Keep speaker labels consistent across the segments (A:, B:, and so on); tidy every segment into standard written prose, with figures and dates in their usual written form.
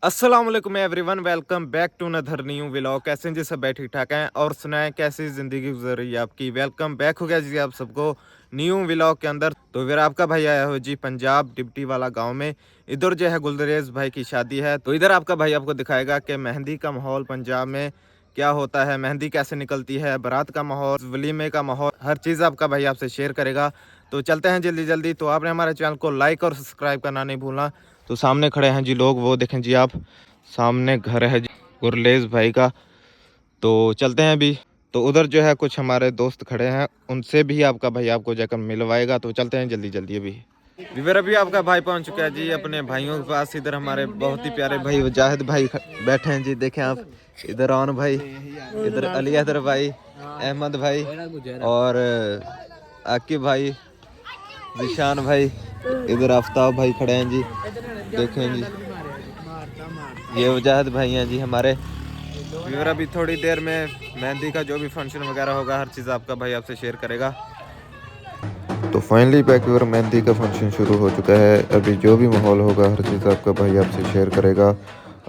A: अस्सलाम वालेकुम everyone, welcome back to another new vlog. कैसे हैं जी? सब ठीक ठाक हैं और सुनाएं कैसी ज़िंदगी गुजर रही है आपकी। वेलकम बैक हो गया जी आप सबको न्यू व्लॉग के अंदर। तो फिर आपका भाई आया हो जी पंजाब डिप्टी वाला गांव में। इधर जो है गुलदरेज भाई की शादी है, तो इधर आपका भाई आपको दिखाएगा कि मेहंदी का माहौल पंजाब में क्या होता है, मेहंदी कैसे निकलती है, बारात का माहौल, वलीमे का माहौल, हर चीज़ आपका भाई आपसे शेयर करेगा। तो चलते हैं जल्दी जल्दी। तो आपने हमारे चैनल को लाइक और सब्सक्राइब करना नहीं भूलना। तो सामने खड़े हैं जी लोग, वो देखें जी आप, सामने घर है जी गुरलेज भाई का। तो चलते हैं अभी। तो उधर जो है कुछ हमारे दोस्त खड़े हैं, उनसे भी आपका भाई आपको जाकर मिलवाएगा। तो चलते हैं जल्दी जल्दी अभी। विवर अभी आपका भाई पहुंच चुका है जी अपने भाइयों के पास। इधर हमारे बहुत ही प्यारे भाई वजाहिद भाई बैठे हैं जी, देखें आप। इधर ऑन भाई, इधर अली अदर भाई, अहमद भाई और आकिब भाई, जिशान भाई, इधर आफ्ताब भाई खड़े हैं जी, देखें जी। ये वजाहिद भाई हैं जी हमारे। व्यूअर अभी थोड़ी देर में मेहंदी का जो भी फंक्शन वगैरह होगा हर चीज़ आपका भाई आपसे शेयर करेगा।
B: तो फाइनली बैकव्यूअर मेहंदी का फंक्शन शुरू हो चुका है। अभी जो भी माहौल होगा हर चीज़ आपका भाई आपसे शेयर करेगा,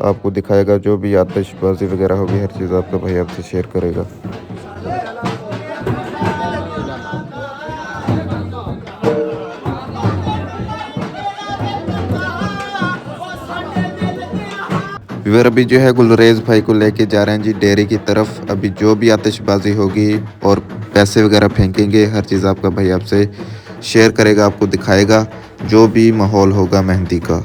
B: आपको दिखाएगा। जो भी आतिशबाजी वगैरह होगी हर चीज़ आपका भाई आपसे शेयर करेगा। व्यूअर अभी जो है गुलरेज भाई को लेके जा रहे हैं जी डेयरी की तरफ। अभी जो भी आतिशबाजी होगी और पैसे वगैरह फेंकेंगे हर चीज़ आपका भाई आपसे शेयर करेगा, आपको दिखाएगा जो भी माहौल होगा मेहंदी का।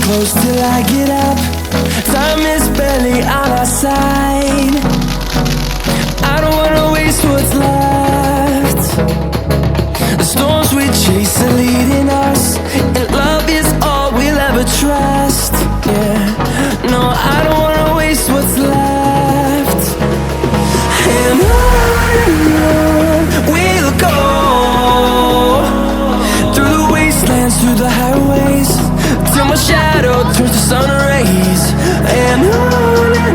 C: Close till I get up. Time is barely on our side. I don't wanna waste what's left. The storms we chase are leading us, and love is all we'll ever trust. Yeah, no, I don't wanna waste what's left. And on we'll go, through the wastelands, through the highways, till my shadow turns to sun rays. And on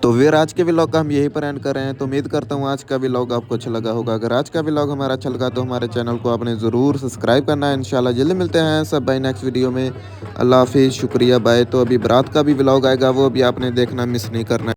B: तो फिर आज के vlog का हम यहीं पर and कर रहे हैं। तो उम्मीद करता हूँ आज का व्लॉग आपको अच्छा लगा होगा। अगर आज का व्लॉग हमारा अच्छा लगा तो हमारे चैनल को आपने ज़रूर सब्सक्राइब करना है। इंशाल्लाह जल्दी मिलते हैं सब भाई नेक्स्ट वीडियो में। अल्लाह हाफिज़, शुक्रिया, बाय। तो अभी बारात का भी व्लॉग आएगा, वो भी आपने देखना मिस नहीं करना है।